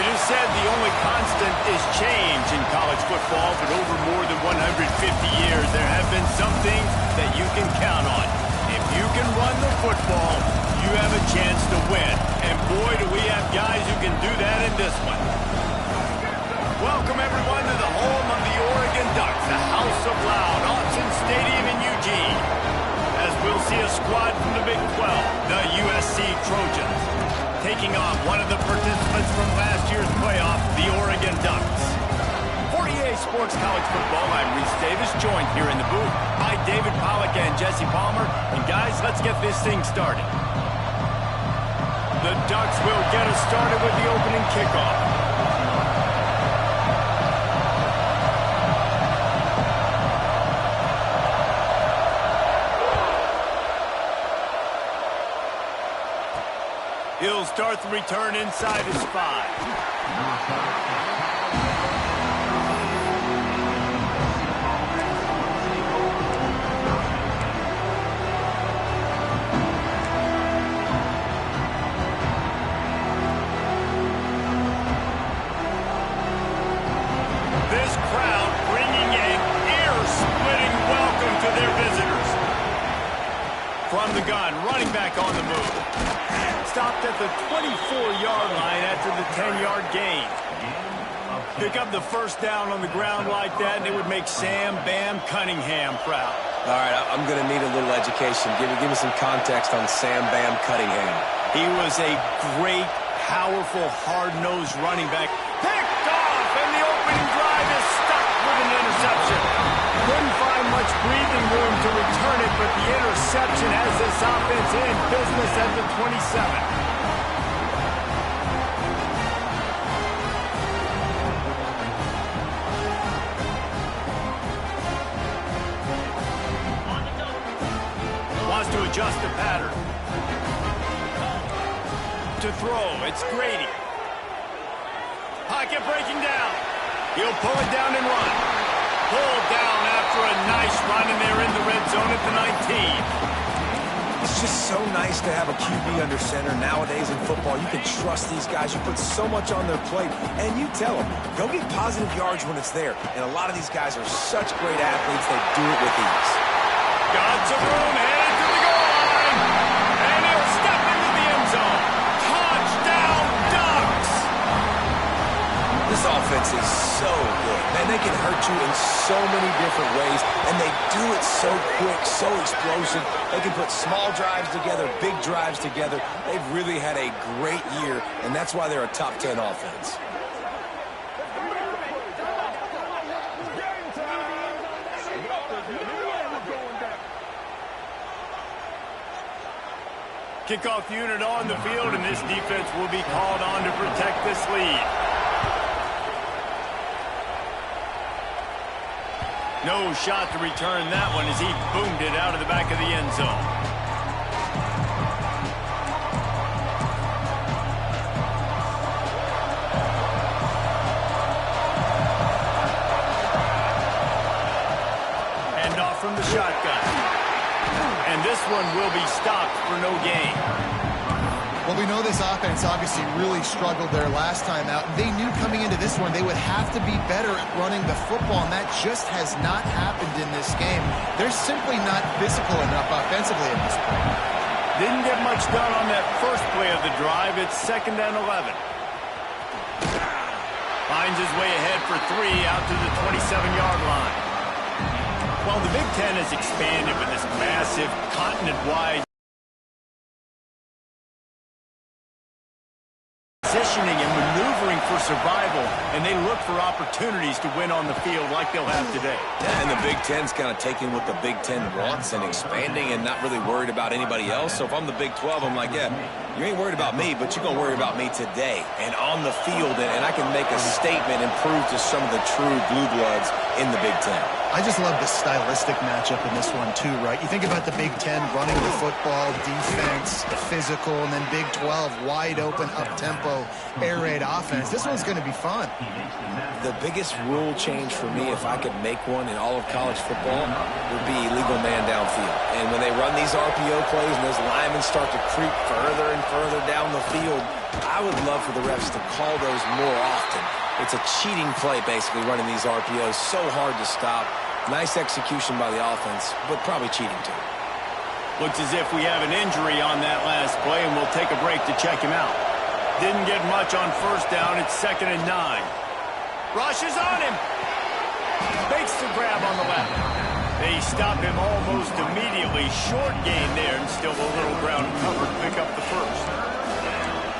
It is said the only constant is change in college football, but over more than 150 years, there have been some things that you can count on. If you can run the football, you have a chance to win. And boy, do we have guys who can do that in this one. Welcome, everyone, to the home of the Oregon Ducks, the House of Loud, Autzen Stadium in Eugene. As we'll see a squad from the Big 12, the USC Trojans, taking on one of the participants from last year's playoff, the Oregon Ducks. For EA Sports College Football, I'm Reese Davis, joined here in the booth by David Pollack and Jesse Palmer. And guys, let's get this thing started. The Ducks will get us started with the opening kickoff. He'll start the return inside his 5. This crowd bringing an ear-splitting welcome to their visitors. From the gun, running back on the move. Stopped at the 24-yard line after the 10-yard gain. Pick up the first down on the ground like that, and it would make Sam Bam Cunningham proud. All right, I'm going to need a little education. Give me some context on Sam Bam Cunningham. He was a great, powerful, hard-nosed running back. Picked off, and the opening drive is stopped with an interception. Couldn't find much breathing room to return it, but the interception has this offense in business at the 27. Wants to adjust the pattern. To throw, it's Grady. Pocket breaking down. He'll pull it down and run. Pulled down after a nice run, and they're in the red zone at the 19. It's just so nice to have a QB under center nowadays in football. You can trust these guys. You put so much on their plate, and you tell them, go get positive yards when it's there. And a lot of these guys are such great athletes, they do it with ease. Got some room, headed to the goal line, and he'll step into the end zone. Touchdown, Ducks! This offense is so good. Man, they can hurt you in so many different ways, and they do it so quick, so explosive. They can put small drives together, big drives together. They've really had a great year, and that's why they're a top 10 offense. Kickoff unit on the field, and this defense will be called on to protect this lead. No shot to return that one as he boomed it out of the back of the end zone. Hand off from the shotgun. And this one will be stopped for no gain. Well, we know this offense obviously really struggled there last time out. They knew coming into this one they would have to be better at running the football, and that just has not happened in this game. They're simply not physical enough offensively at this point. Didn't get much done on that first play of the drive. It's 2nd and 11. Finds his way ahead for 3 out to the 27-yard line. Well, the Big Ten has expanded with this massive continent-wide positioning and maneuvering for survival, and they look for opportunities to win on the field like they'll have today. Yeah, and the Big Ten's kind of taking what the Big Ten wants and expanding and not really worried about anybody else. So if I'm the Big 12, I'm like, yeah, you ain't worried about me, but you're going to worry about me today and on the field, and I can make a statement and prove to some of the true blue bloods in the Big Ten. I just love the stylistic matchup in this one too, right? You think about the Big Ten running the football, defense, physical, and then Big 12 wide open, up-tempo, air raid offense. This one's going to be fun. The biggest rule change for me, if I could make one in all of college football, would be illegal man downfield. And when they run these RPO plays and those linemen start to creep further and further down the field, I would love for the refs to call those more often. It's a cheating play, basically, running these RPOs. So hard to stop. Nice execution by the offense, but probably cheating too. Looks as if we have an injury on that last play, and we'll take a break to check him out. Didn't get much on first down. It's 2nd and 9. Rush is on him. Makes the grab on the left. They stop him almost immediately. Short gain there, and still a little ground cover to pick up the first.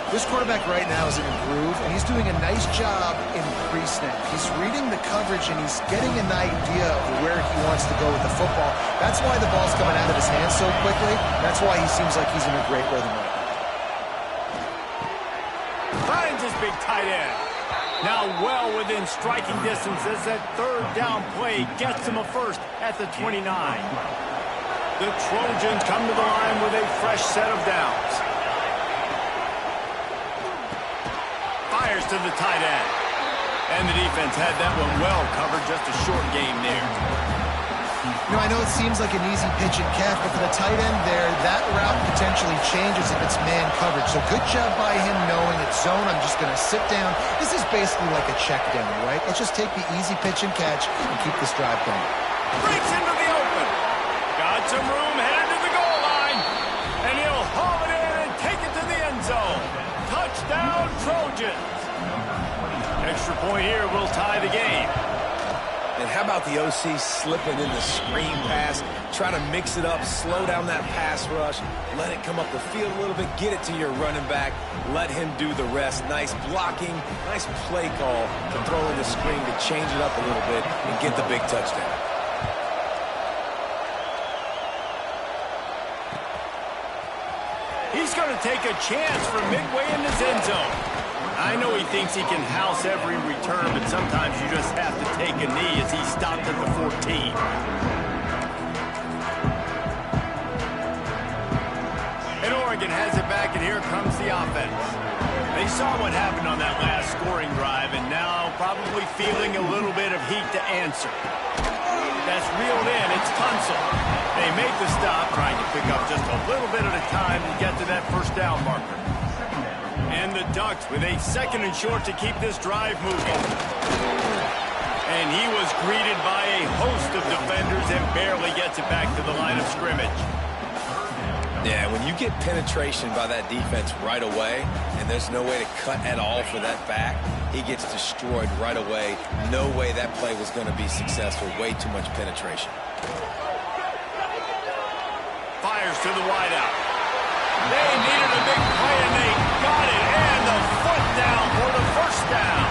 This quarterback right now is in a groove, and he's doing a nice job in pre-snap. He's reading the coverage, and he's getting an idea of where he wants to go with the football. That's why the ball's coming out of his hands so quickly. That's why he seems like he's in a great rhythm right now. Finds his big tight end. Now well within striking distance as that 3rd down play gets him a first at the 29. The Trojans come to the line with a fresh set of downs. Fires to the tight end. And the defense had that one well covered, just a short game there. You know, I know it seems like an easy pitch and catch, but for the tight end there, that route potentially changes if it's man coverage. So good job by him knowing it's zone. I'm just going to sit down. This is basically like a check down, right? Let's just take the easy pitch and catch and keep this drive going. Breaks into the open. Got some room, headed to the goal line. And he'll haul it in and take it to the end zone. Touchdown, Trojans. Extra point here will tie the game. And how about the OC slipping in the screen pass, try to mix it up, slow down that pass rush, let it come up the field a little bit, get it to your running back, let him do the rest. Nice blocking, nice play call to throw in the screen to change it up a little bit and get the big touchdown. He's going to take a chance from midway in his end zone. I know he thinks he can house every return, but sometimes you just have to take a knee as he stopped at the 14. And Oregon has it back, and here comes the offense. They saw what happened on that last scoring drive, and now probably feeling a little bit of heat to answer. That's reeled in. It's Tunsil. They make the stop, trying to pick up just a little bit at a time to get to that first down marker. And the Ducks with a 2nd and short to keep this drive moving. And he was greeted by a host of defenders and barely gets it back to the line of scrimmage. Yeah, when you get penetration by that defense right away, and there's no way to cut at all for that back, he gets destroyed right away. No way that play was going to be successful. Way too much penetration. Fires to the wideout. They needed a big play, and they got it. And the foot down for the first down.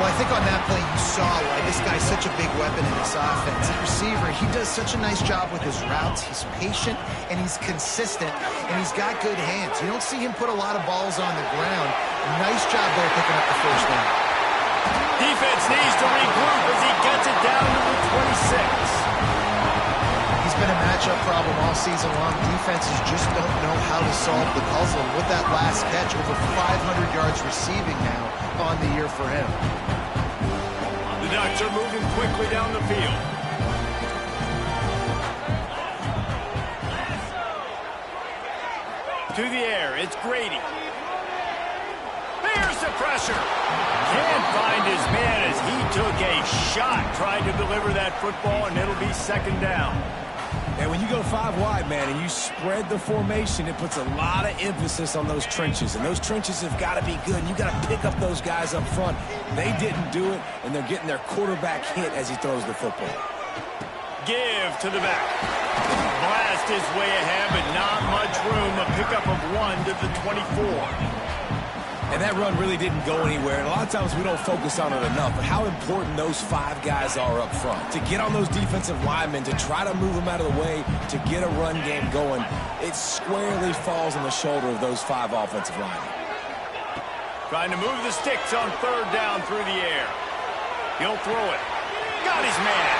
Well, I think on that play you saw why this guy's such a big weapon in this offense. At receiver, he does such a nice job with his routes. He's patient, and he's consistent, and he's got good hands. You don't see him put a lot of balls on the ground. Nice job there picking up the first down. Defense needs to regroup as he gets it down to the 26. He's been a matchup problem all season long. Defenses just don't know how to solve the puzzle. And with that last catch, over 500 yards receiving now on the year for him. The Ducks are moving quickly down the field. To the air, it's Grady. There's the pressure. Can't find his man as he took a shot trying to deliver that football, and it'll be 2nd down. And when you go 5 wide, man, and you spread the formation, it puts a lot of emphasis on those trenches. And those trenches have got to be good. And you got to pick up those guys up front. They didn't do it, and they're getting their quarterback hit as he throws the football. Give to the back. Blast his way ahead, but not much room. A pickup of 1 to the 24. And that run really didn't go anywhere. And a lot of times we don't focus on it enough. But how important those 5 guys are up front. To get on those defensive linemen, to try to move them out of the way, to get a run game going, it squarely falls on the shoulder of those 5 offensive linemen. Trying to move the sticks on 3rd down through the air. He'll throw it. Got his man.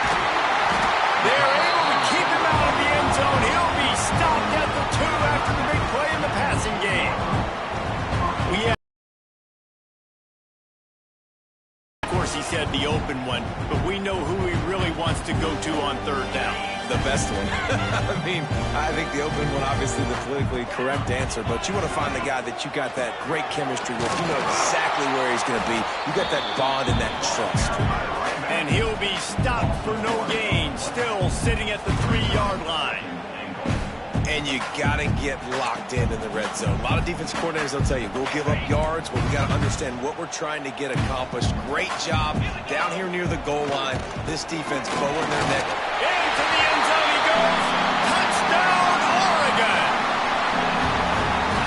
They're able to keep him out of the end zone. He'll be stopped at the 2 after the big play in the passing game. We have course, he said the open one, but we know who he really wants to go to on third down. The best one. I mean, I think the open one, obviously the politically correct answer, but you want to find the guy that you got that great chemistry with. You know exactly where he's going to be. You got that bond and that trust. And he'll be stopped for no gain, still sitting at the 3-yard line. And you got to get locked in the red zone. A lot of defense coordinators will tell you, we'll give up yards, but we got to understand what we're trying to get accomplished. Great job down here near the goal line. This defense bowing their neck. Into the end zone he goes. Touchdown, Oregon!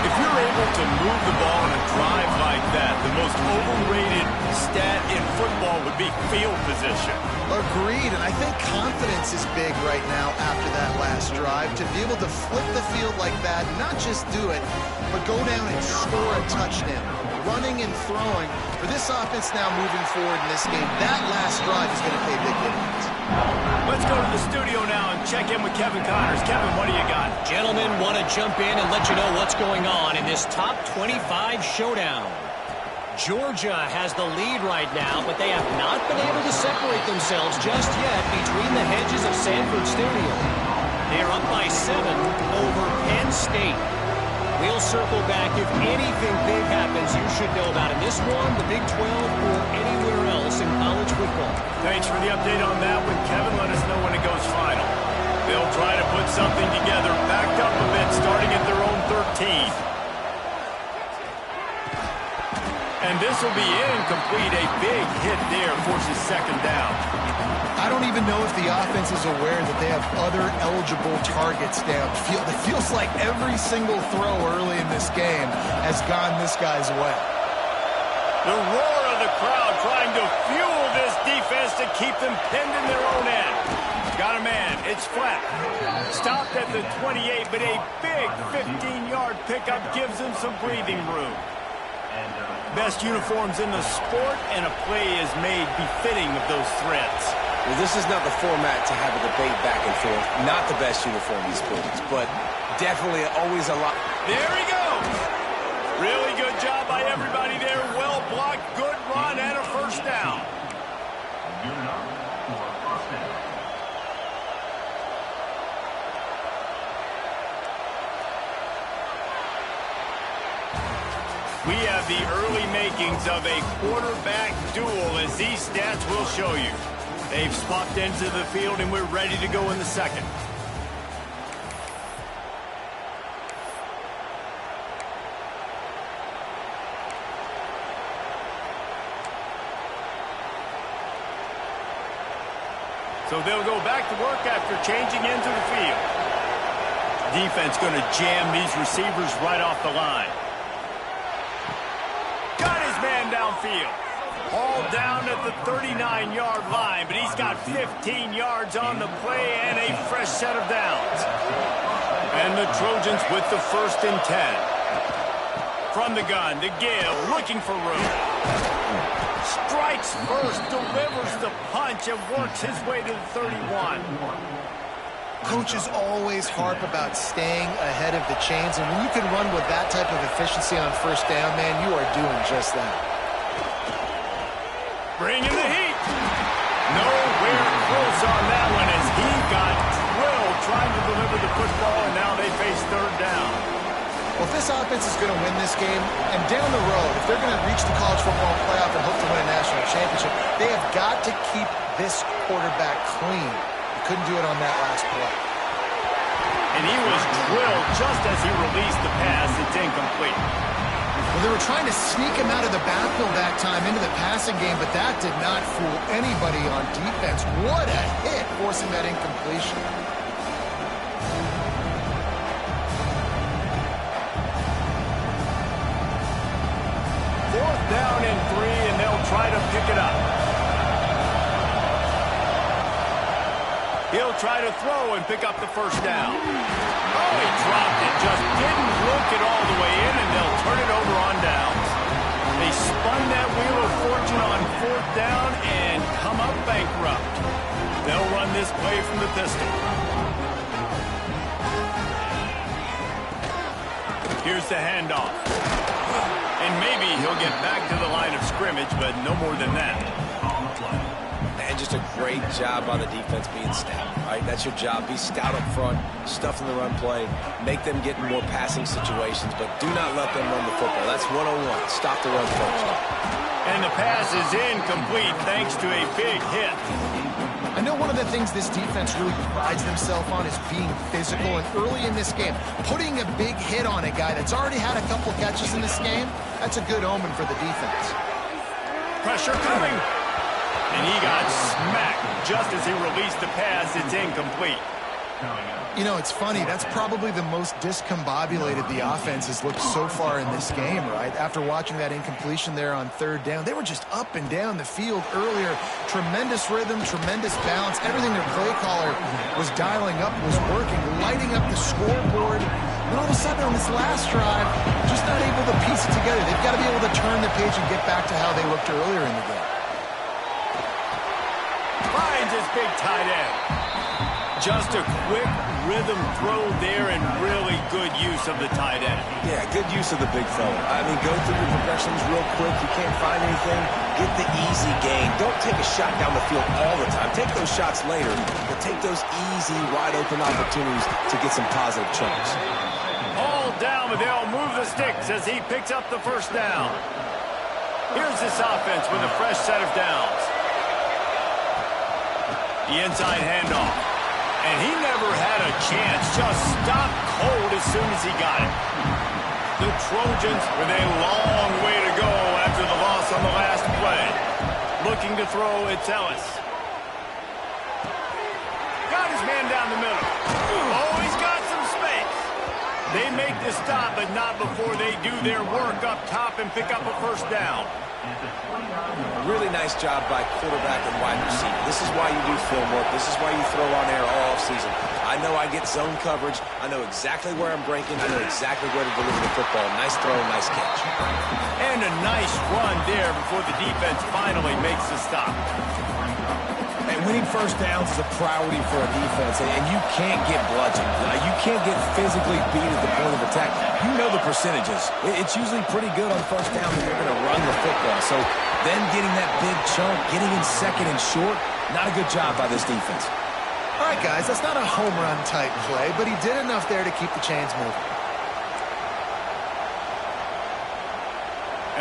If you're able to move the ball in a drive like that, the most overrated stat in football would be field position. Agreed, and I think confidence is big right now after that last drive. To be able to flip the field like that, not just do it, but go down and score a touchdown. Running and throwing. For this offense now moving forward in this game, that last drive is going to pay big dividends. Let's go to the studio now and check in with Kevin Connors. Kevin, what do you got? Gentlemen, want to jump in and let you know what's going on in this top 25 showdown. Georgia has the lead right now, but they have not been able to separate themselves just yet between the hedges of Sanford Stadium. They're up by 7 over Penn State. We'll circle back if anything big happens you should know about in this one, the Big 12, or anywhere else in college football. Thanks for the update on that one, Kevin. Let us know when it goes final. They'll try to put something together, backed up a bit, starting at their own 13. And this will be incomplete. A big hit there forces second down. I don't even know if the offense is aware that they have other eligible targets downfield. It feels like every single throw early in this game has gone this guy's way. The roar of the crowd trying to fuel this defense to keep them pinned in their own end. Got a man. It's flat. Stopped at the 28, but a big 15-yard pickup gives them some breathing room. Best uniforms in the sport, and a play is made befitting of those threats. Well, this is not the format to have a debate back and forth. Not the best uniform in sports, but definitely always a lot. There he goes. Really good job by everybody there. Well blocked, good run, and a first down. We have the early makings of a quarterback duel, as these stats will show you. They've swapped into the field, and we're ready to go in the second. So they'll go back to work after changing into the field. Defense going to jam these receivers right off the line. Got his man downfield. All down at the 39-yard line, but he's got 15 yards on the play and a fresh set of downs. And the Trojans with the 1st and 10. From the gun, to Gill, looking for room. Strikes first, delivers the punch, and works his way to the 31. Coaches always harp about staying ahead of the chains, and when you can run with that type of efficiency on first down, man, you are doing just that. Bringing the heat. Nowhere close on that one as he got drilled trying to deliver the football, and now they face third down. Well, if this offense is going to win this game, and down the road, if they're going to reach the college football playoff and hope to win a national championship, they have got to keep this quarterback clean. He couldn't do it on that last play. And he was drilled just as he released the pass. It's incomplete. Well, they were trying to sneak him out of the backfield that time into the passing game, but that did not fool anybody on defense. What a hit, forcing that incompletion. Fourth down and 3, and they'll try to pick it up. He'll try to throw and pick up the first down. Oh, he dropped it. Just didn't look it all the way in, and they'll turn it over on downs. They spun that wheel of fortune on 4th down and come up bankrupt. They'll run this play from the pistol. Here's the handoff. And maybe he'll get back to the line of scrimmage, but no more than that. play. And just a great job by the defense being stout. Right? That's your job. Be stout up front, stuff in the run play, make them get in more passing situations, but do not let them run the football. That's 101. Stop the run first. And the pass is incomplete thanks to a big hit. I know one of the things this defense really prides themselves on is being physical, and early in this game, putting a big hit on a guy that's already had a couple catches in this game, that's a good omen for the defense. Pressure coming. And he got smacked just as he released the pass. It's incomplete. You know, it's funny. That's probably the most discombobulated the offense has looked so far in this game, right? After watching that incompletion there on third down, they were just up and down the field earlier. Tremendous rhythm, tremendous balance. Everything their play caller was dialing up was working, lighting up the scoreboard. And all of a sudden on this last drive, just not able to piece it together. They've got to be able to turn the page and get back to how they looked earlier in the game. Finds his big tight end. Just a quick rhythm throw there and really good use of the tight end. Yeah, good use of the big fella. I mean, go through your progressions real quick. You can't find anything, get the easy gain. Don't take a shot down the field all the time. Take those shots later, but take those easy, wide-open opportunities to get some positive chunks. All down, but they'll move the sticks as he picks up the first down. Here's this offense with a fresh set of downs. The inside handoff. And he never had a chance, just stopped cold as soon as he got it. The Trojans with a long way to go after the loss on the last play. Looking to throw, it's Ellis. Got his man down the middle. Oh, he's got some space. They make the stop, but not before they do their work up top and pick up a first down. Really nice job by quarterback and wide receiver. This is why you do film work. This is why you throw on air all offseason. I know I get zone coverage. I know exactly where I'm breaking. I know exactly where to deliver the football. Nice throw, nice catch. And a nice run there before the defense finally makes the stop. And winning first downs is a priority for a defense, and you can't get bludgeoned. You can't get physically beat at the point of attack. You know the percentages. It's usually pretty good on first down that you're going to run the football. So then getting that big chunk, getting in second and short, not a good job by this defense. All right, guys, that's not a home run type play, but he did enough there to keep the chains moving.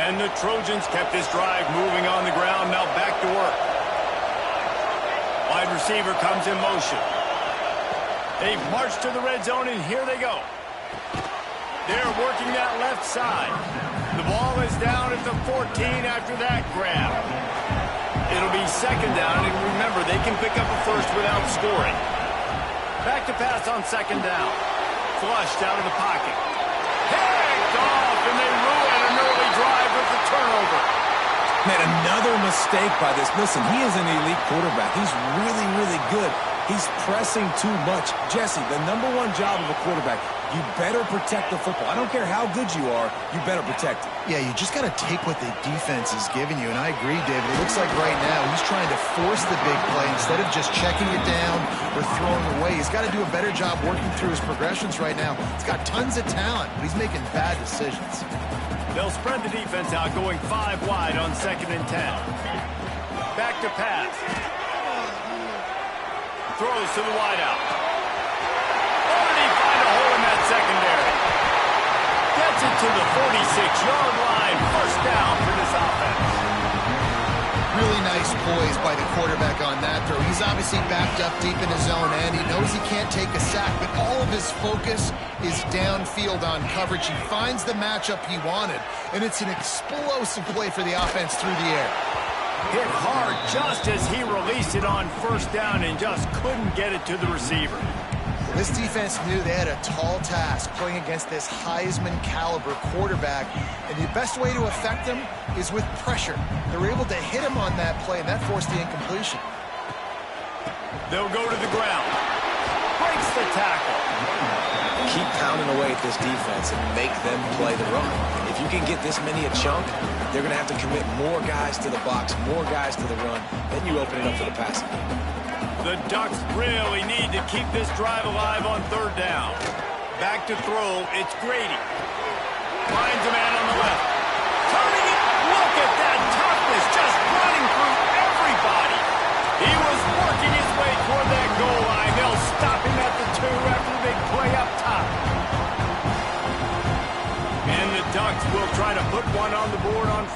And the Trojans kept this drive moving on the ground. Now back to work. Wide receiver comes in motion. They've marched to the red zone, and here they go. They're working that left side. The ball is down at the 14 after that grab. It'll be second down, and remember, they can pick up a first without scoring. Back to pass on second down. Flushed out of the pocket. Picked off, and they ruin an early drive with the turnover. Man, another mistake by this. Listen, he is an elite quarterback. He's really, really good. He's pressing too much. Jesse, the number one job of a quarterback, you better protect the football. I don't care how good you are, you better protect it. Yeah, you just got to take what the defense is giving you, and I agree, David. It looks like right now he's trying to force the big play instead of just checking it down or throwing away. He's got to do a better job working through his progressions right now. He's got tons of talent, but he's making bad decisions. They'll spread the defense out, going 5 wide on 2nd and 10. Back to pass. Throws to the wideout. Oh, did he find a hole in that secondary? Gets it to the 46-yard line. First down for this offense. Really nice poise by the quarterback on that throw. He's obviously backed up deep in his own end. He knows he can't take a sack, but all of his focus is downfield on coverage. He finds the matchup he wanted, and it's an explosive play for the offense through the air. Hit hard just as he released it on first down and just couldn't get it to the receiver. This defense knew they had a tall task playing against this Heisman caliber quarterback, and the best way to affect him is with pressure. They were able to hit him on that play, and that forced the incompletion. They'll go to the ground. Breaks the tackle. Keep pounding away at this defense and make them play the run. If you can get this many a chunk, they're going to have to commit more guys to the box, more guys to the run. Then you open it up for the passing game. The Ducks really need to keep this drive alive on third down. Back to throw, it's Grady. Finds a man on the left. Turning it, look at that toughness, just running through everybody.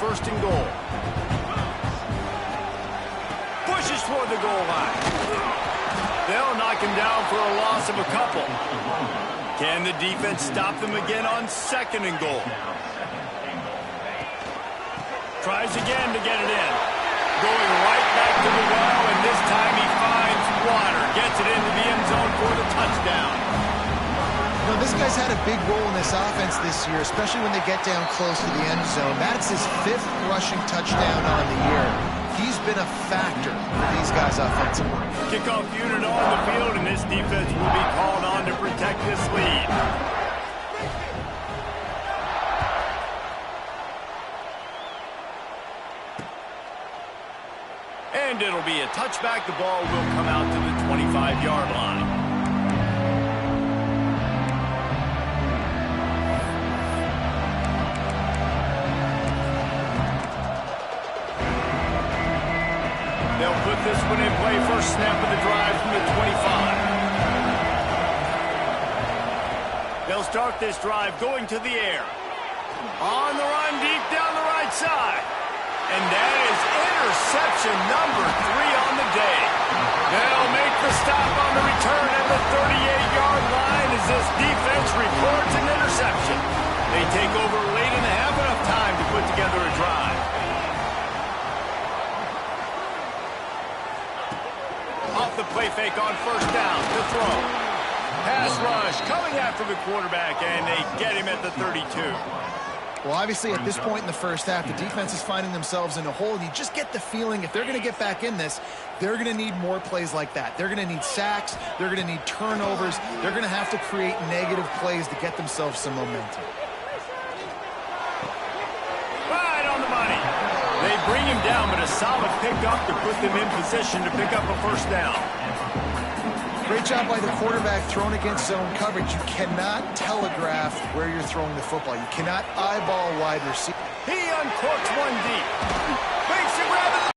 first and goal. Pushes toward the goal line. They'll knock him down for a loss of a couple. Can the defense stop them again on second and goal? Tries again to get it in. Going right back to the well, and this time he finds water. Gets it into the end zone for the touchdown. You know, this guy's had a big role in this offense this year, especially when they get down close to the end zone. That's his 5th rushing touchdown on the year. He's been a factor for these guys offensively. Kickoff unit on the field, and this defense will be called on to protect this lead. And it'll be a touchback. The ball will come out to the 25-yard line. They'll put this one in play. First snap of the drive from the 25. They'll start this drive going to the air. On the run, deep down the right side. And that is interception number 3 on the day. They'll make the stop on the return at the 38-yard line as this defense reports an interception. They take over late and have enough time to put together a drive. Off the play fake on first down to throw. Pass rush coming after the quarterback, and they get him at the 32. Well, obviously, at this point in the first half, the defense is finding themselves in a hole. You just get the feeling if they're going to get back in this, they're going to need more plays like that. They're going to need sacks. They're going to need turnovers. They're going to have to create negative plays to get themselves some momentum. Right on the money. They bring him down, but a solid pickup to put them in position to pick up a first down. Great job by the quarterback throwing against zone coverage. You cannot telegraph where you're throwing the football. You cannot eyeball wide receiver. He uncorks one deep. Makes it rather.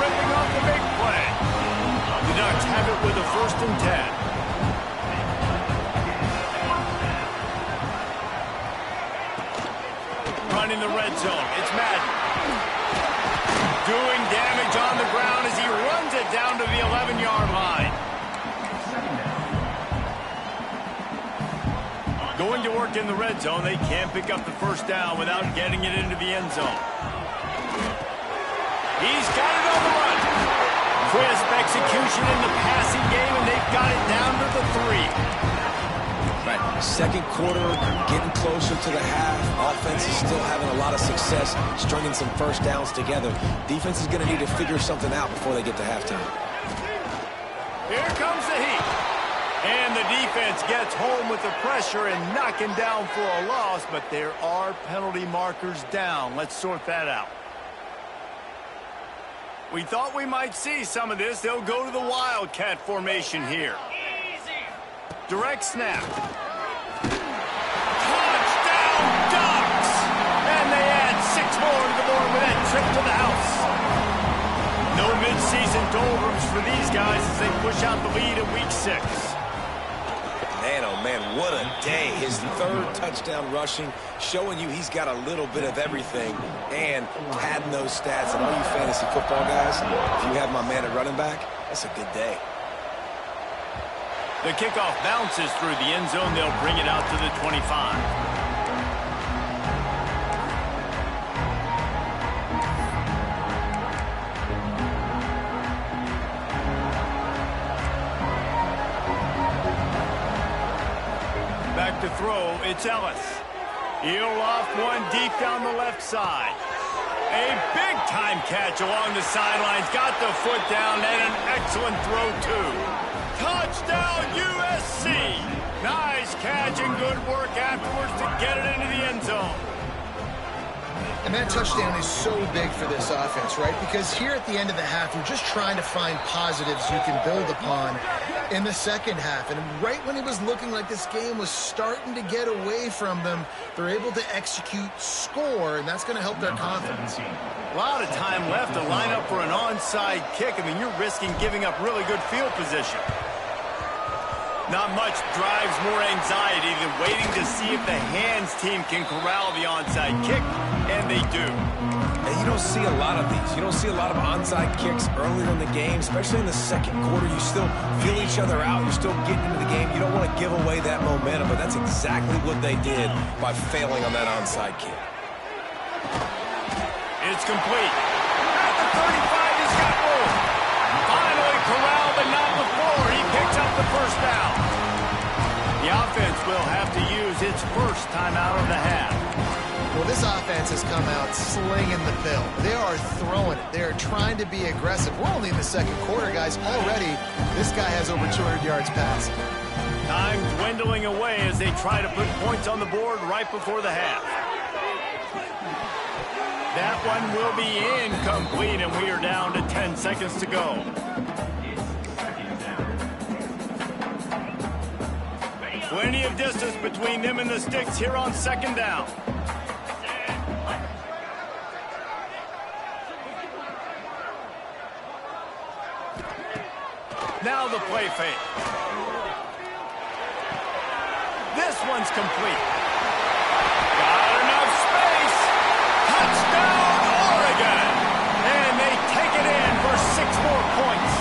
Ripping off the big play. The Ducks have it with a 1st and 10. Running the red zone. It's Madden. Doing damage on the ground as he runs it down to the 11-yard line. Going to work in the red zone. They can't pick up the first down without getting it into the end zone. He's got it on the run. Crisp execution in the passing game, and they've got it down to the 3. Right. Second quarter, getting closer to the half. Offense is still having a lot of success stringing some first downs together. Defense is going to need to figure something out before they get to halftime. Here comes the heat. And the defense gets home with the pressure and knocking down for a loss, but there are penalty markers down. Let's sort that out. We thought we might see some of this. They'll go to the Wildcat formation here. Direct snap. Touchdown, Ducks! And they add 6 more to the board with that trip to the house. No midseason doldrums for these guys as they push out the lead in Week 6. Man, oh man, what a day. His 3rd touchdown rushing, showing you he's got a little bit of everything and padding those stats. And all you fantasy football guys, if you have my man at running back, that's a good day. The kickoff bounces through the end zone. They'll bring it out to the 25. Back to throw, it's Ellis. He'll loft one deep down the left side. A big-time catch along the sidelines. Got the foot down and an excellent throw, too. Touchdown, USC! Nice catch and good work afterwards to get it into the end zone. And that touchdown is so big for this offense, right? Because here at the end of the half, you're just trying to find positives you can build upon in the second half. And right when it was looking like this game was starting to get away from them, they're able to execute, score, and that's going to help their confidence. A lot of time left to line up for an onside kick. I mean, you're risking giving up really good field position. Not much drives more anxiety than waiting to see if the hands team can corral the onside kick, and they do. And you don't see a lot of these. You don't see a lot of onside kicks earlier in the game, especially in the second quarter. You still feel each other out. You're still getting into the game. You don't want to give away that momentum, but that's exactly what they did by failing on that onside kick. It's complete. At the 35, he's got room. Finally corralled, but not before. He picks up the first down. The offense will have to use its first timeout of the half. Well, this offense has come out slinging the pill. They are throwing it. They are trying to be aggressive. We're only in the second quarter, guys. Already, this guy has over 200 yards passing. Time dwindling away as they try to put points on the board right before the half. That one will be incomplete, and we are down to 10 seconds to go. Plenty of distance between them and the sticks here on second down. Now the play fake. This one's complete. Got enough space. Touchdown, Oregon. And they take it in for 6 more points.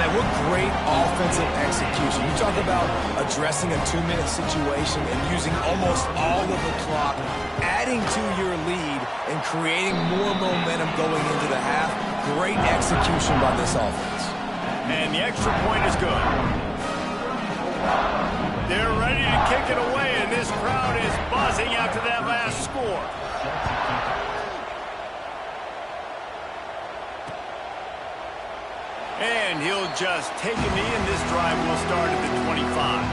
Man, what great offensive execution. You talk about addressing a 2-minute situation and using almost all of the clock, adding to your lead and creating more momentum going into the half. Great execution by this offense. And the extra point is good. They're ready to kick it away, and this crowd is buzzing after that last score. And he'll just take a knee, and this drive will start at the 25.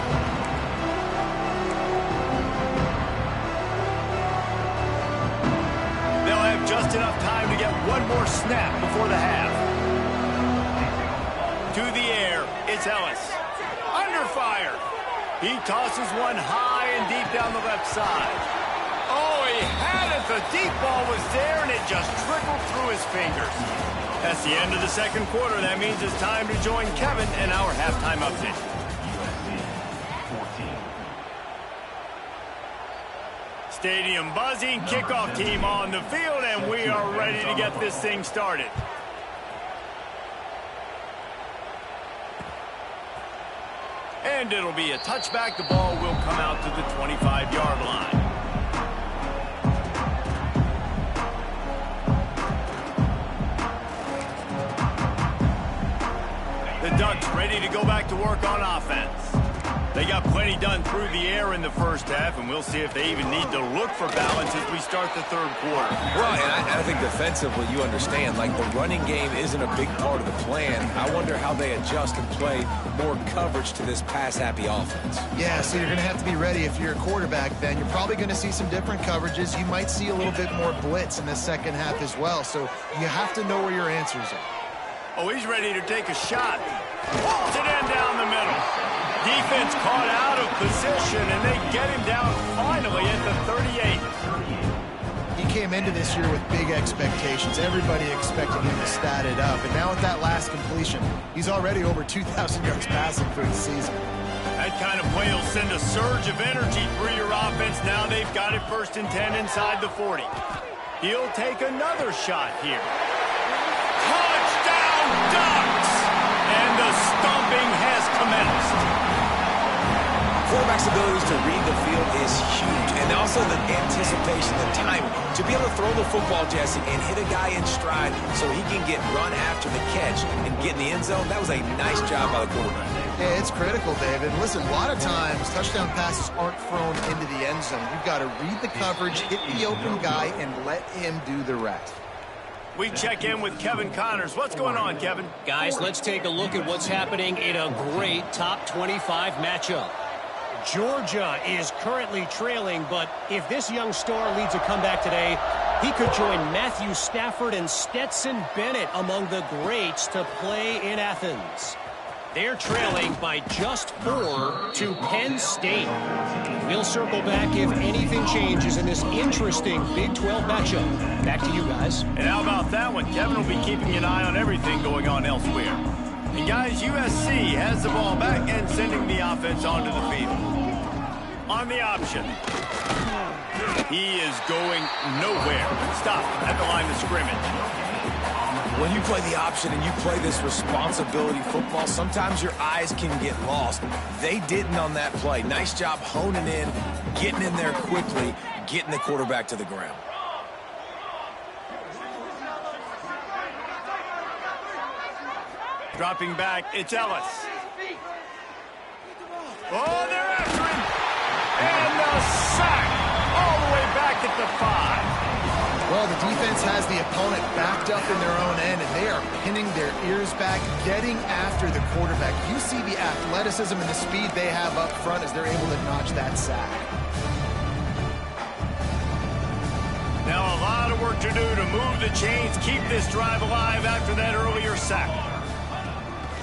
They'll have just enough time to get one more snap before the half. To the air, it's Ellis. Under fire. He tosses one high and deep down the left side. Oh, he had it. The deep ball was there, and it just trickled through his fingers. That's the end of the second quarter. That means it's time to join Kevin in our halftime update. Stadium buzzing, kickoff team on the field, and we are ready to get this thing started. And it'll be a touchback. The ball will come out to the 25-yard line. The Ducks ready to go back to work on offense. They got plenty done through the air in the first half, and we'll see if they even need to look for balance as we start the third quarter. Well, and I think defensively, you understand, like the running game isn't a big part of the plan. I wonder how they adjust and play more coverage to this pass-happy offense. Yeah, so you're going to have to be ready if you're a quarterback, Ben. You're probably going to see some different coverages. You might see a little bit more blitz in the second half as well, so you have to know where your answers are. Oh, he's ready to take a shot. Pulls it in down the middle. Defense caught out of position, and they get him down finally at the 38. He came into this year with big expectations. Everybody expecting him to stat it up. And now with that last completion, he's already over 2,000 yards passing for the season. That kind of play will send a surge of energy through your offense. Now they've got it 1st and 10 inside the 40. He'll take another shot here. Touchdown, Ducks! And the stomping has commenced. Quarterback's abilities to read the field is huge, and also the anticipation, the timing. To be able to throw the football, Jesse, and hit a guy in stride so he can get run after the catch and get in the end zone, that was a nice job by the quarterback. Yeah, it's critical, David. Listen, a lot of times touchdown passes aren't thrown into the end zone. You've got to read the coverage, hit the open guy, and let him do the rest. We check in with Kevin Connors. What's going on, Kevin? Guys, let's take a look at what's happening in a great top 25 matchup. Georgia is currently trailing, but if this young star leads a comeback today, he could join Matthew Stafford and Stetson Bennett among the greats to play in Athens. They're trailing by just 4 to Penn State. We'll circle back if anything changes in this interesting Big 12 matchup. Back to you guys. And how about that one? Kevin will be keeping an eye on everything going on elsewhere. And guys, USC has the ball back and sending the offense onto the field. On the option. He is going nowhere. Stopped at the line of scrimmage. When you play the option and you play this responsibility football, sometimes your eyes can get lost. They didn't on that play. Nice job honing in, getting in there quickly, getting the quarterback to the ground. Dropping back, it's Ellis. Oh, they're after him. And the sack all the way back at the 5. Well, the defense has the opponent backed up in their own end, and they are pinning their ears back, getting after the quarterback. You see the athleticism and the speed they have up front as they're able to notch that sack. Now a lot of work to do to move the chains, keep this drive alive after that earlier sack.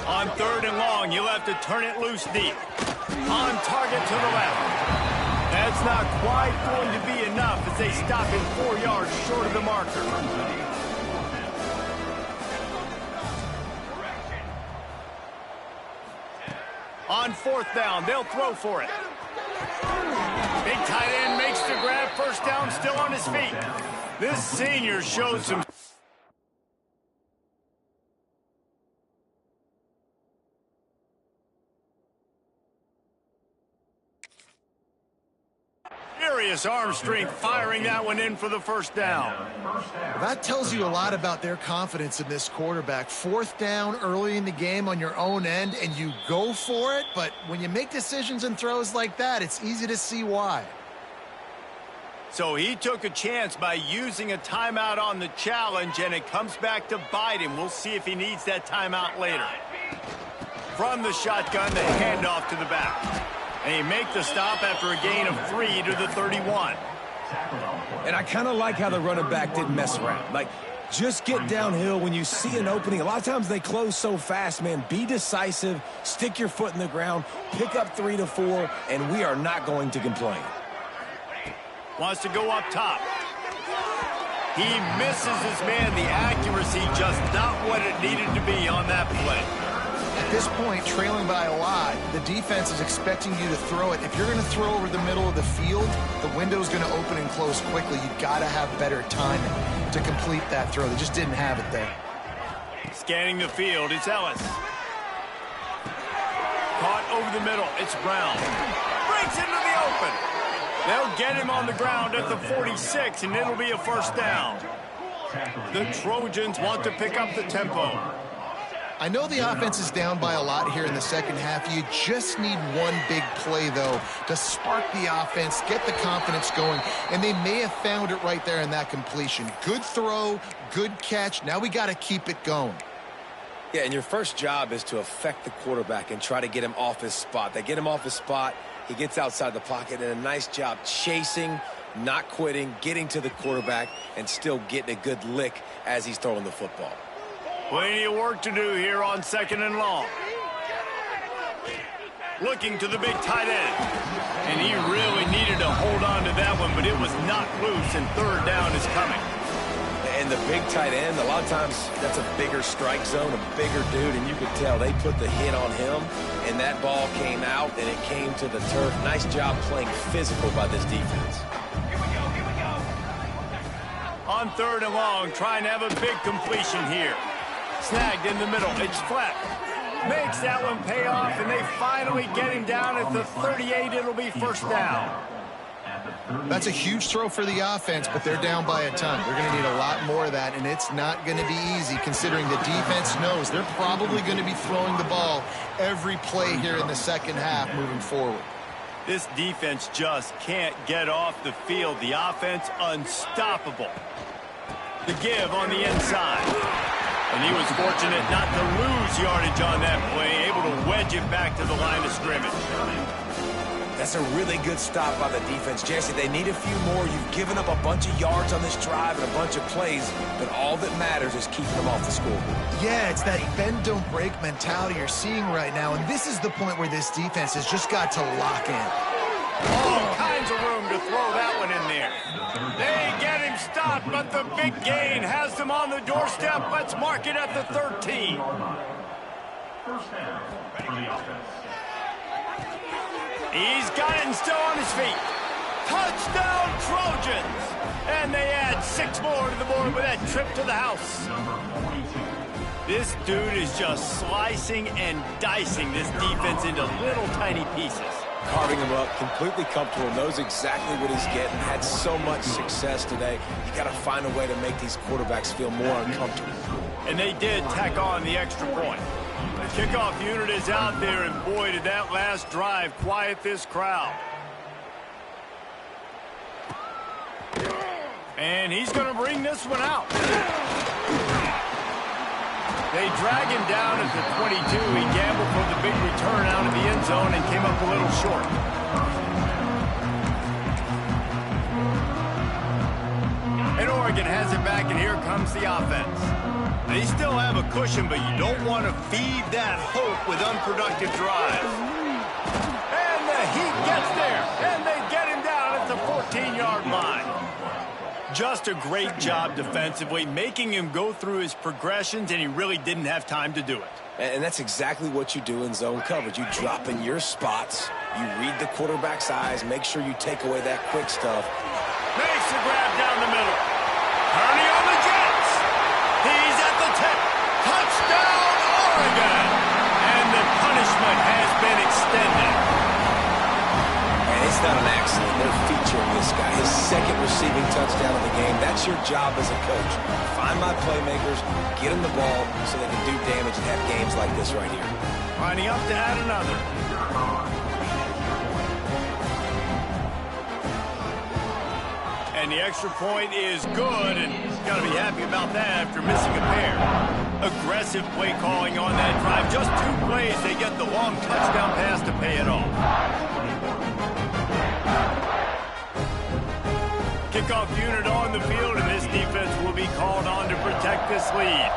On 3rd and long, you'll have to turn it loose deep. On target to the left. That's not quite going to be enough as they stop him 4 yards short of the marker. On 4th down, they'll throw for it. Big tight end makes the grab, first down, still on his feet. This senior shows some serious arm strength, firing that one in for the first down. That tells you a lot about their confidence in this quarterback. 4th down early in the game on your own end, and you go for it, but when you make decisions and throws like that, it's easy to see why. So he took a chance by using a timeout on the challenge, and it comes back to bite him. We'll see if he needs that timeout later. From the shotgun, the handoff to the back. And he make the stop after a gain of 3 to the 31. And I kind of like how the running back didn't mess around. Like, just get downhill when you see an opening. A lot of times they close so fast, man. Be decisive, stick your foot in the ground, pick up 3 to 4, and we are not going to complain. Wants to go up top. He misses his man. The accuracy just not what it needed to be on that play. At this point, trailing by a lot, the defense is expecting you to throw it. If you're going to throw over the middle of the field, the window's going to open and close quickly. You've got to have better timing to complete that throw. They just didn't have it there. Scanning the field, it's Ellis. Caught over the middle, it's Brown. Breaks into the open. They'll get him on the ground at the 46, and it'll be a first down. The Trojans want to pick up the tempo. I know the offense is down by a lot here in the second half. You just need one big play, though, to spark the offense, get the confidence going, and they may have found it right there in that completion. Good throw, good catch. Now we got to keep it going. Yeah, and your first job is to affect the quarterback and try to get him off his spot. They get him off his spot, he gets outside the pocket, and a nice job chasing, not quitting, getting to the quarterback, and still getting a good lick as he's throwing the football. Plenty of work to do here on 2nd and long. Looking to the big tight end. And he really needed to hold on to that one, but it was not loose, and 3rd down is coming. And the big tight end, a lot of times that's a bigger strike zone, a bigger dude, and you could tell they put the hit on him, and that ball came out, and it came to the turf. Nice job playing physical by this defense. On 3rd and long, trying to have a big completion here. Snagged in the middle, it's Fleck. Makes that one pay off, and they finally get him down at the 38. It'll be first down. That's a huge throw for the offense, but they're down by a ton. They're going to need a lot more of that, and it's not going to be easy considering the defense knows they're probably going to be throwing the ball every play here in the second half moving forward. This defense just can't get off the field. The offense unstoppable. The give on the inside. And he was fortunate not to lose yardage on that play, able to wedge it back to the line of scrimmage. That's a really good stop by the defense. Jesse, they need a few more. You've given up a bunch of yards on this drive and a bunch of plays, but all that matters is keeping them off the scoreboard. Yeah, it's that bend, don't break mentality you're seeing right now, and this is the point where this defense has just got to lock in. All kinds of room to throw that one in there. They get him stopped, but the big gain has them on the doorstep. Let's mark it at the 13. First down for the offense. He's got it and still on his feet. Touchdown, Trojans! And they add 6 more to the board with that trip to the house. Number 42. This dude is just slicing and dicing this defense into little tiny pieces. Carving him up, completely comfortable, knows exactly what he's getting, had so much success today. You got to find a way to make these quarterbacks feel more uncomfortable. And they did tack on the extra point. The kickoff unit is out there, and boy, did that last drive quiet this crowd. And he's going to bring this one out. They drag him down at the 22. He gambled for the big return out of the end zone and came up a little short. And Oregon has it back, and here comes the offense. They still have a cushion, but you don't want to feed that hope with unproductive drives. And the Heat gets there, and they get him down at the 14-yard line. Just a great job defensively, making him go through his progressions, and he really didn't have time to do it. And that's exactly what you do in zone coverage. You drop in your spots, you read the quarterback's eyes, make sure you take away that quick stuff. Makes the grab down the middle. Hurney on the Jets. He's at the 10. Touchdown, Oregon. And the punishment has been extended. And it's not an accident. They're featuring this guy. His second receiving touchdown of the game. That's your job as a coach. Find my playmakers, get them the ball so they can do damage and have games like this right here. Lining up to add another. And the extra point is good, and got to be happy about that after missing a pair. Aggressive play calling on that drive. Just 2 plays, they get the long touchdown pass to pay it off. Kickoff unit on the field, and this defense will be called on to protect this lead.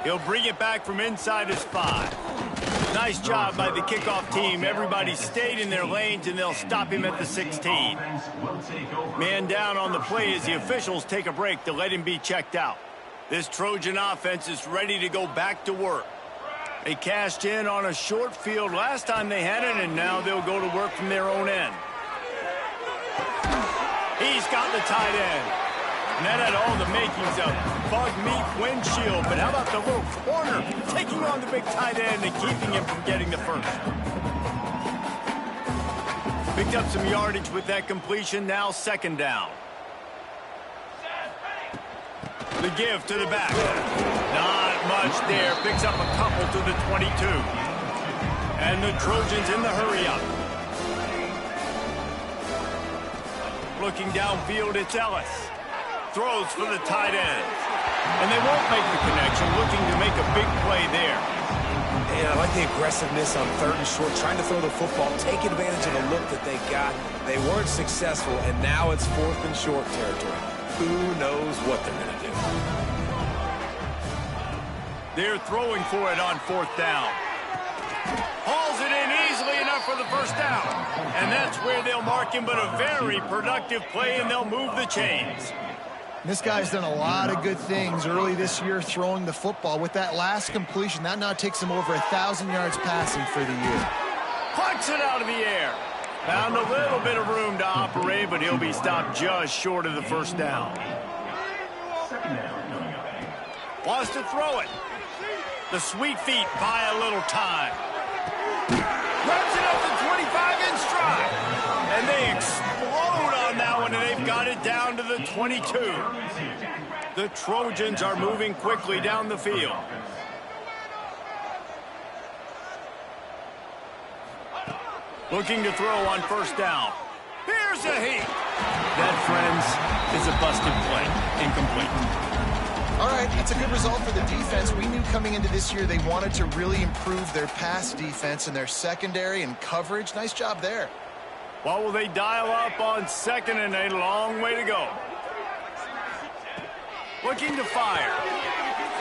He'll bring it back from inside his 5. Nice job by the kickoff team. Everybody stayed in their lanes, and they'll stop him at the 16. Man down on the play as the officials take a break to let him be checked out. This Trojan offense is ready to go back to work. They cashed in on a short field last time they had it, and now they'll go to work from their own end. He's got the tight end. And that had all the makings of bug meat windshield. But how about the little corner taking on the big tight end and keeping him from getting the first? Picked up some yardage with that completion. Now 2nd down. The give to the back. Not much there. Picks up a couple to the 22. And the Trojans in the hurry up. Looking downfield, it's Ellis. Throws for the tight end. And they won't make the connection, looking to make a big play there. And I like the aggressiveness on 3rd and short, trying to throw the football, take advantage of the look that they got. They weren't successful, and now it's 4th and short territory. Who knows what they're going to do? They're throwing for it on 4th down. Hauls it in easily enough for the first down. And that's where they'll mark him, but a very productive play, and they'll move the chains. This guy's done a lot of good things early this year throwing the football. With that last completion, that now takes him over 1,000 yards passing for the year. Plucks it out of the air. Found a little bit of room to operate, but he'll be stopped just short of the first down. Wants to throw it. The sweet feet buy a little time. Grabs it up to 25 in stride. And they explode on that one, and they've got it down to the 22. The Trojans are moving quickly down the field. Looking to throw on 1st down. Here's a Heat. That, friends, is a busted play. Incomplete. All right, that's a good result for the defense. We knew coming into this year they wanted to really improve their pass defense and their secondary and coverage. Nice job there. What will they dial up on 2nd and a long way to go? Looking to fire.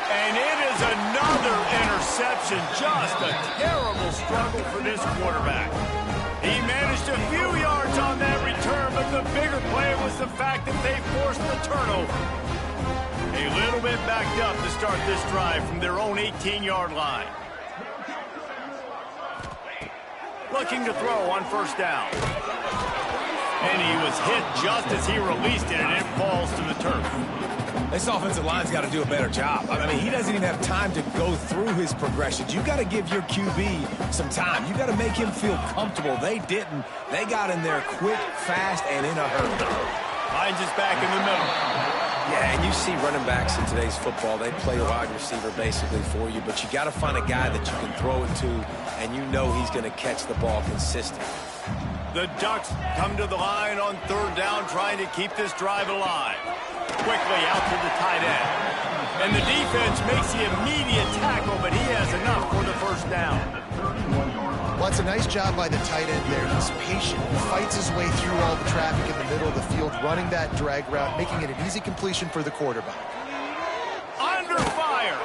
And it is another interception. Just a terrible struggle for this quarterback. He managed a few yards on that return, but the bigger play was the fact that they forced the turnover. A little bit backed up to start this drive from their own 18-yard line. Looking to throw on first down. And he was hit just as he released it, and it falls to the turf. This offensive line's got to do a better job. I mean, he doesn't even have time to go through his progressions. You got to give your QB some time. You got to make him feel comfortable. They didn't. They got in there quick, fast, and in a hurry. Hines is back in the middle. Yeah, and you see running backs in today's football, they play a wide receiver basically for you, but you got to find a guy that you can throw it to, and you know he's going to catch the ball consistently. The Ducks come to the line on third down, trying to keep this drive alive. Quickly out to the tight end. And the defense makes the immediate tackle, but he has enough for the first down. Well, it's a nice job by the tight end there. He's patient. He fights his way through all the traffic in the middle of the field, running that drag route, making it an easy completion for the quarterback. Under fire.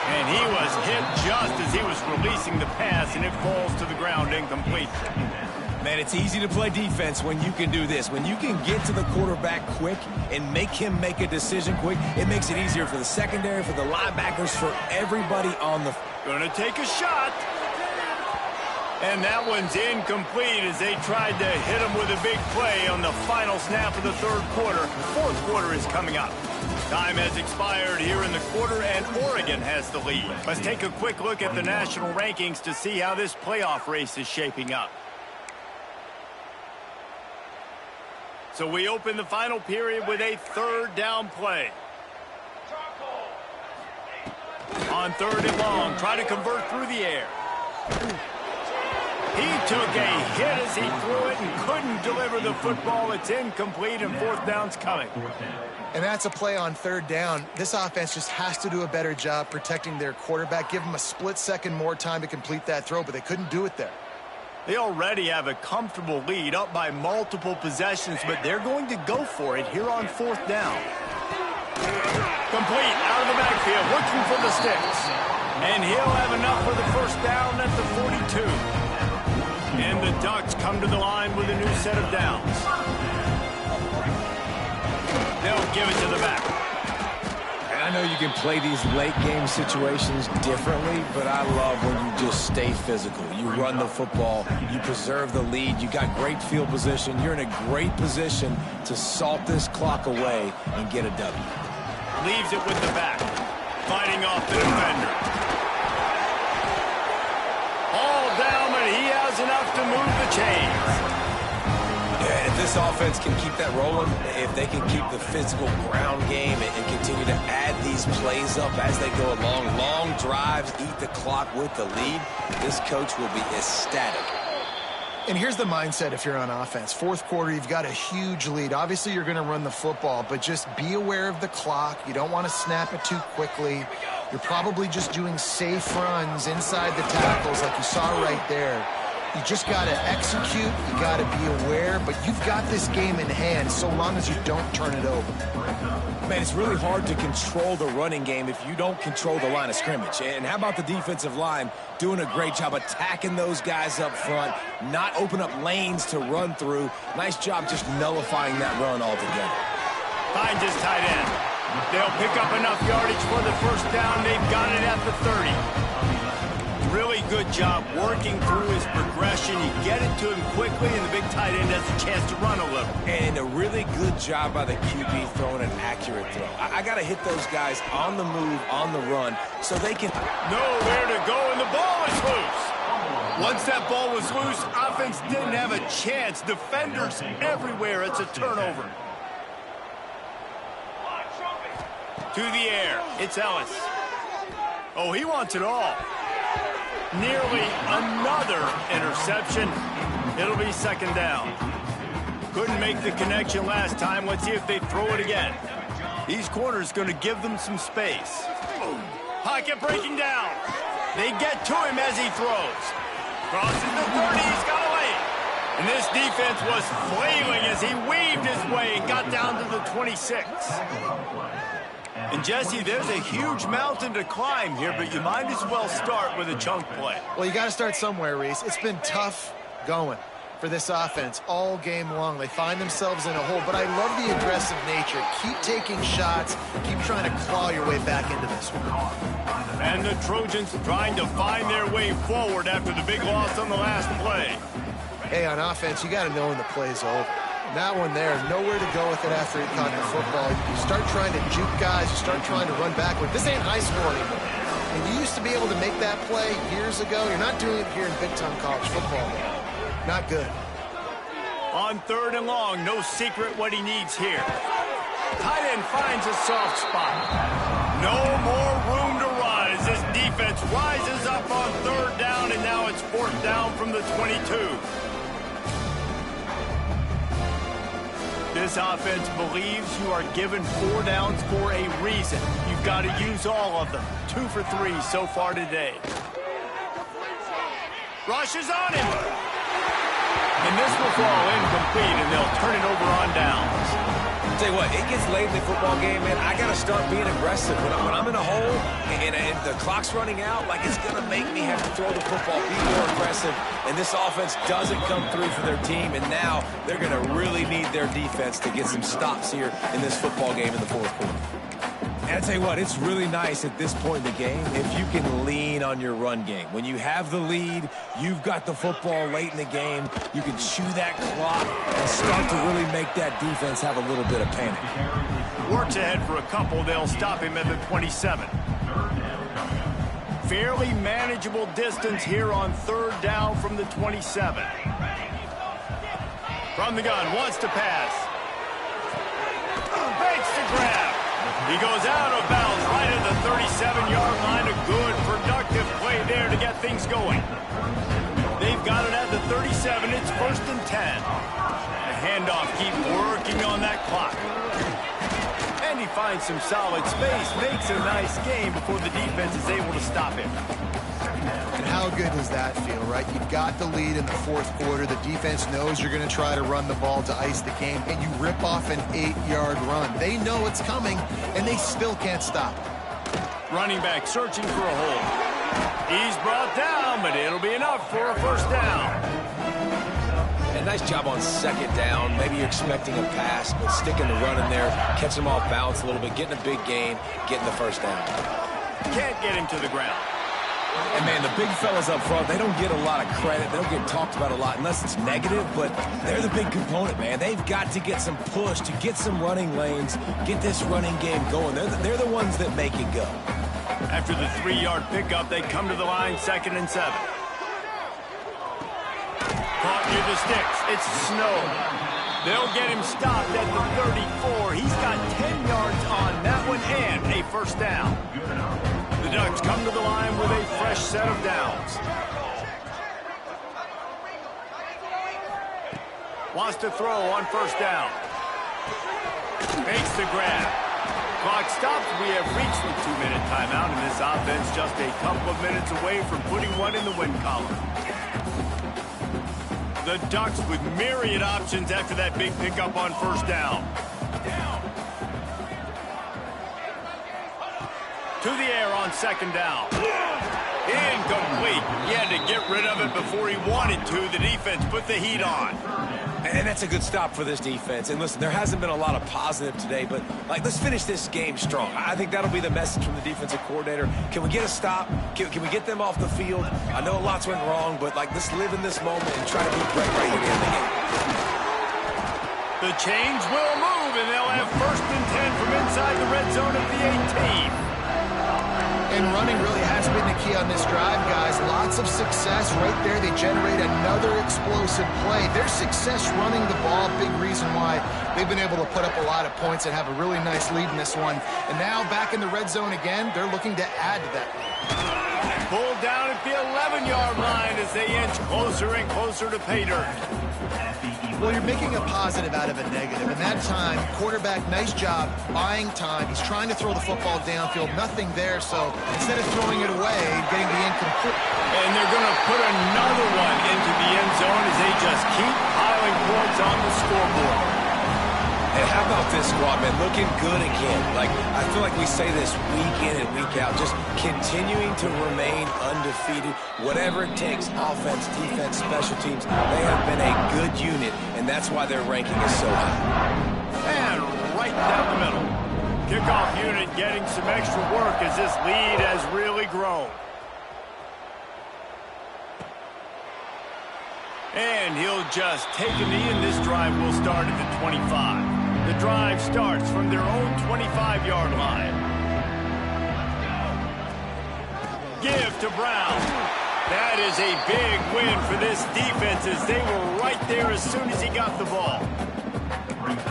And he was hit just as he was releasing the pass, and it falls to the ground incomplete. Man, it's easy to play defense when you can do this. When you can get to the quarterback quick and make him make a decision quick, it makes it easier for the secondary, for the linebackers, for everybody on the... Gonna take a shot. And that one's incomplete as they tried to hit him with a big play on the final snap of the third quarter. The fourth quarter is coming up. Time has expired here in the quarter, and Oregon has the lead. Let's take a quick look at the national rankings to see how this playoff race is shaping up. So we open the final period with a third down play. On third and long, try to convert through the air. He took a hit as he threw it and couldn't deliver the football. It's incomplete, and fourth down's coming. And that's a play on third down. This offense just has to do a better job protecting their quarterback. Give him a split second more time to complete that throw, but they couldn't do it there. They already have a comfortable lead up by multiple possessions, but they're going to go for it here on fourth down. Complete out of the backfield, looking for the sticks. And he'll have enough for the first down at the 42. And the Ducks come to the line with a new set of downs. They'll give it to the back. I know you can play these late game situations differently, but I love when you just stay physical. You run the football, you preserve the lead, you got great field position, you're in a great position to salt this clock away and get a W. Leaves it with the back, fighting off the defender. All down, but he has enough to move the chains. Yeah, if this offense can keep that rolling, if they can keep the physical ground game and continue to add these plays up as they go along, long drives, eat the clock with the lead, this coach will be ecstatic. And here's the mindset if you're on offense. Fourth quarter, you've got a huge lead. Obviously, you're going to run the football, but just be aware of the clock. You don't want to snap it too quickly. You're probably just doing safe runs inside the tackles like you saw right there. You just got to execute. You got to be aware, but you've got this game in hand so long as you don't turn it over. Man, it's really hard to control the running game if you don't control the line of scrimmage. And how about the defensive line doing a great job attacking those guys up front, not open up lanes to run through. Nice job just nullifying that run altogether. Finds his tight end. They'll pick up enough yardage for the first down. They've got it at the 30. Really good job working through his progression. You get it to him quickly, and the big tight end has a chance to run a little. And a really good job by the QB throwing an accurate throw. I got to hit those guys on the move, on the run, so they can... Nowhere to go, and the ball is loose. Once that ball was loose, offense didn't have a chance. Defenders everywhere. It's a turnover. To the air. It's Ellis. Oh, he wants it all. Nearly another interception. It'll be second down. Couldn't make the connection last time. Let's see if they throw it again. These corners going to give them some space. Pocket breaking down. They get to him as he throws. Crosses the 30. He's got a lane. And this defense was flailing as he weaved his way and got down to the 26. And, Jesse, there's a huge mountain to climb here, but you might as well start with a chunk play. Well, you got to start somewhere, Reese. It's been tough going. for this offense all game long. They find themselves in a hole, but I love the aggressive nature. Keep taking shots. Keep trying to claw your way back into this one. And the Trojans trying to find their way forward after the big loss on the last play. Hey, on offense, you got to know when the play's over. That one there, nowhere to go with it after he caught the football. You start trying to juke guys. You start trying to run backward. This ain't high school anymore. And you used to be able to make that play years ago. You're not doing it here in big-time college football. Not good. On 3rd and long, no secret what he needs here. Tight end finds a soft spot. No more room to run as this defense rises up on 3rd down, and now it's 4th down from the 22. This offense believes you are given 4 downs for a reason. You've got to use all of them. 2 for 3 so far today. Rush is on him. And this will fall incomplete, and they'll turn it over on downs. I'll tell you what, it gets late in the football game, man. I got to start being aggressive. When I'm in a hole and the clock's running out, like, it's going to make me have to throw the football, be more aggressive. And this offense doesn't come through for their team, and now they're going to really need their defense to get some stops here in this football game in the 4th quarter. And I tell you what, it's really nice at this point in the game if you can lean on your run game. When you have the lead, you've got the football late in the game, you can chew that clock and start to really make that defense have a little bit of panic. Works ahead for a couple. They'll stop him at the 27. Fairly manageable distance here on 3rd down from the 27. From the gun, wants to pass. Makes the grab. He goes out of bounds right at the 37-yard line. A good, productive play there to get things going. They've got it at the 37. It's 1st and 10. The handoff keeps working on that clock. And he finds some solid space, makes a nice game before the defense is able to stop him. And how good does that feel, right? You've got the lead in the 4th quarter. The defense knows you're going to try to run the ball to ice the game, and you rip off an 8-yard run. They know it's coming, and they still can't stop it. Running back searching for a hole. He's brought down, but it'll be enough for a 1st down. And nice job on 2nd down. Maybe you're expecting a pass, but sticking the run in there, catching him off balance a little bit, getting a big gain, getting the 1st down. Can't get him to the ground. And, man, the big fellas up front, they don't get a lot of credit. They don't get talked about a lot unless it's negative, but they're the big component, man. They've got to get some push, to get some running lanes, get this running game going. They're the ones that make it go. After the 3-yard pickup, they come to the line, 2nd and 7. Caught near the sticks. It's Snow. They'll get him stopped at the 34. He's got 10 yards on that one and a 1st down. The Ducks come to the line with a fresh set of downs. Wants to throw on 1st down. Makes the grab. Clock stops. We have reached the 2-minute timeout, and this offense just a couple of minutes away from putting one in the win column. The Ducks with myriad options after that big pickup on 1st down. To the air on 2nd down. Incomplete. He had to get rid of it before he wanted to. The defense put the heat on. And that's a good stop for this defense. And listen, there hasn't been a lot of positive today, but let's finish this game strong. I think that'll be the message from the defensive coordinator. Can we get a stop? Can we get them off the field? I know lots went wrong, but let's live in this moment and try to be great right at the end of the game. The chains will move, and they'll have 1st and 10 from inside the red zone at the 18. And running really has been the key on this drive, guys. Lots of success right there. They generate another explosive play. Their success running the ball, big reason why they've been able to put up a lot of points and have a really nice lead in this one. And now back in the red zone again, they're looking to add to that lead. Pulled down at the 11-yard line as they inch closer and closer to pay dirt. Well, you're making a positive out of a negative. And that time, quarterback, nice job buying time. He's trying to throw the football downfield. Nothing there, so instead of throwing it away, getting the incomplete. And they're going to put another one into the end zone as they just keep piling points on the scoreboard. And how about this squad, man? Looking good again. Like, I feel like we say this week in and week out, just continuing to remain undefeated. Whatever it takes, offense, defense, special teams, they have been a good unit, and that's why their ranking is so high. And right down the middle. Kickoff unit getting some extra work as this lead has really grown. And he'll just take a knee, and this drive will start at the 25. The drive starts from their own 25-yard line. Give to Brown. That is a big win for this defense as they were right there as soon as he got the ball.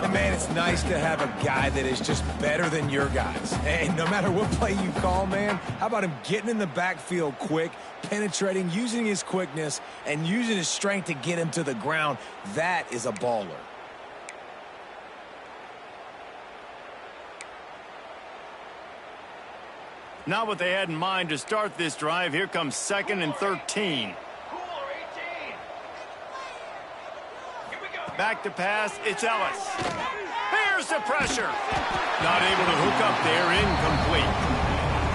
And man, it's nice to have a guy that is just better than your guys. And no matter what play you call, man, how about him getting in the backfield quick, penetrating, using his quickness, and using his strength to get him to the ground? That is a baller. Not what they had in mind to start this drive. Here comes 2nd and 13. Back to pass, it's Ellis. Here's the pressure. Not able to hook up there, incomplete.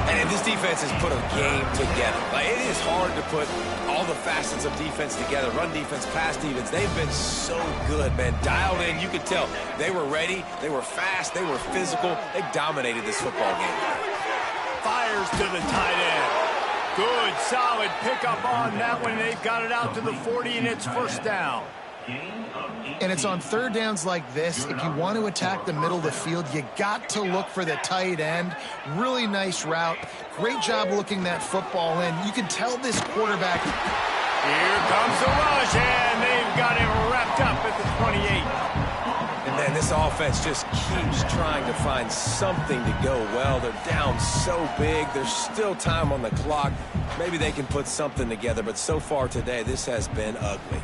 And this defense has put a game together. Like, it is hard to put all the facets of defense together. Run defense, pass defense. They've been so good, man. Dialed in, you could tell. They were ready, they were fast, they were physical. They dominated this football game. Fires to the tight end. Good, solid pickup on that one. They've got it out to the 40, and it's first down. And it's on third downs like this. If you want to attack the middle of the field, you got to look for the tight end. Really nice route. Great job looking that football in. You can tell this quarterback. Here comes the rush, and they've got him wrapped up at the 28. And then this offense just keeps trying to find something to go well. They're down so big. There's still time on the clock. Maybe they can put something together, but so far today, this has been ugly.